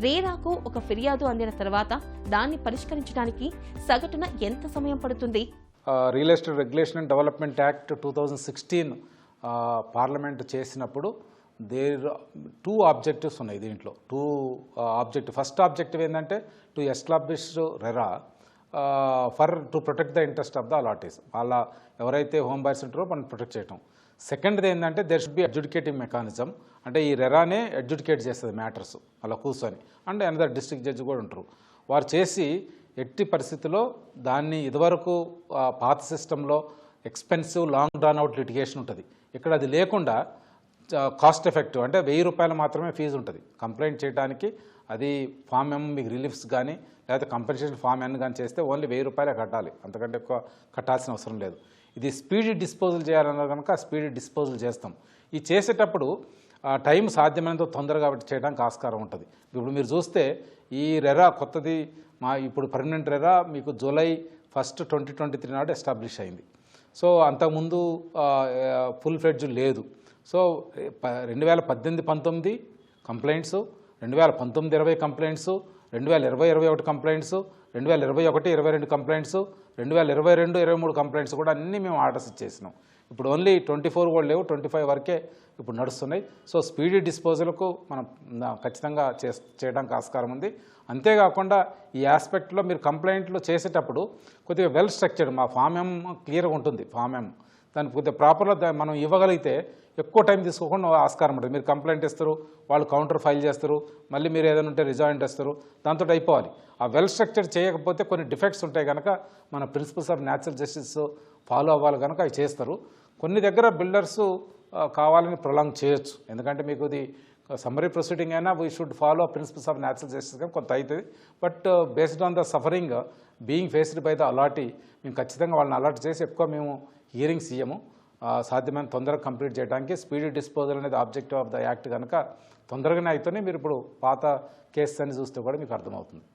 రేరాకు ఒక ఫిర్యాదు అందిన తర్వాత దాన్ని పరిష్కరించడానికి సగటున ఎంత సమయం పడుతుంది? Real estate regulation and development act 2016 parliament చేసినప్పుడు దేర్ 2 ఆబ్జెక్టివ్స్ ఉన్నాయి దీంట్లో. 2 ఆబ్జెక్టివ్. ఫస్ట్ ఆబ్జెక్టివ్ ఏంటంటే to establish RERA to protect the interest of the allottees. వాళ్ళ ఎవరైతే హోమ్ బయర్స్ ఉంటారో మనం ప్రొటెక్ట్ చేయటం. సెకండ్ది ఏంటంటే there should be adjudicating mechanism. అంటే ఈ రెరానే అడ్జుడికేట్ చేస్తుంది మ్యాటర్స్ అలా కూర్చొని. అండ్ అనదర్ డిస్ట్రిక్ట్ జడ్జి కూడా ఉంటారు. వారు చేసి ఎట్టి పరిస్థితుల్లో దాన్ని ఇదివరకు పాత సిస్టంలో expensive long drawn out litigation ఉంటుంది. ఇక్కడ అది లేకుండా కాస్ట్ ఎఫెక్టివ్ అంటే ₹1000 మాత్రమే ఫీజు ఉంటుంది కంప్లైంట్ చేయడానికి. అది ఫామ్ ఎం మీకు రిలీఫ్స్ కానీ లేకపోతే కంపెన్సేషన్ ఫామ్ ఎన్ కానీ చేస్తే ఓన్లీ ₹1000 కట్టాలి, అంతకంటే ఎక్కువ కట్టాల్సిన అవసరం లేదు. ఇది స్పీడీ డిస్పోజల్ చేయాలన్నా కనుక స్పీడీ డిస్పోజల్ చేస్తాం. ఈ చేసేటప్పుడు టైం సాధ్యమైనంత తొందరగా చేయడానికి ఆస్కారం ఉంటుంది. ఇప్పుడు మీరు చూస్తే ఈ రెరా కొత్తది ఇప్పుడు పర్మనెంట్ రెరా మీకు జూలై 1, 2023 నాడు ఎస్టాబ్లిష్ అయింది. సో అంతకుముందు ఫుల్ ఫ్లెడ్జ్ లేదు. So 2018-19 complaints, 2019-20 complaints, 2020-21 complaints, 2021-22 complaints, 2022-23 complaints కూడా అన్నీ మేము ఆర్డర్స్ ఇచ్చేసినాం. ఇప్పుడు ఓన్లీ 24 కూడా లేవు, 25 వరకే ఇప్పుడు నడుస్తున్నాయి. సో స్పీడీ డిస్పోజల్కు మనం ఖచ్చితంగా చేయడానికి ఆస్కారం ఉంది. అంతేకాకుండా ఈ ఆస్పెక్ట్లో మీరు కంప్లైంట్లు చేసేటప్పుడు కొద్దిగా వెల్ స్ట్రక్చర్డ్ మా ఫామ్ ఎం క్లియర్గా ఉంటుంది. ఫామ్ ఎం దాన్ని కొద్దిగా ప్రాపర్గా మనం ఇవ్వగలిగితే ఎక్కువ టైం తీసుకోకుండా ఆస్కారం ఉంటుంది. మీరు కంప్లైంట్ ఇస్తారు, వాళ్ళు కౌంటర్ ఫైల్ చేస్తారు, మళ్ళీ మీరు ఏదైనా ఉంటే రిజాయింట్ ఇస్తారు, దాంతో అయిపోవాలి. ఆ వెల్ స్ట్రక్చర్ చేయకపోతే కొన్ని డిఫెక్ట్స్ ఉంటాయి కనుక మన principles of natural justice follow అవ్వాలి కనుక అవి చేస్తారు. కొన్ని దగ్గర బిల్డర్స్ కావాలని ప్రొలాంగ్ చేయొచ్చు, ఎందుకంటే మీకు ఇది సమ్మరీ ప్రొసీడింగ్ అయినా we should follow principles of natural justice కానీ కొంత అవుతుంది. But based on the suffering being faced by the allottee మేము ఖచ్చితంగా వాళ్ళని అలర్ట్ చేసి ఎక్కువ మేము హియరింగ్స్ ఇయ్యము. సాధ్యమైన తొందరగా కంప్లీట్ చేయడానికి స్పీడీ డిస్పోజల్ అనేది ఆబ్జెక్టివ్ ఆఫ్ ద యాక్ట్ కనుక తొందరగానే అయితేనే మీరు ఇప్పుడు పాత కేసెస్ అని చూస్తే కూడా మీకు అర్థమవుతుంది.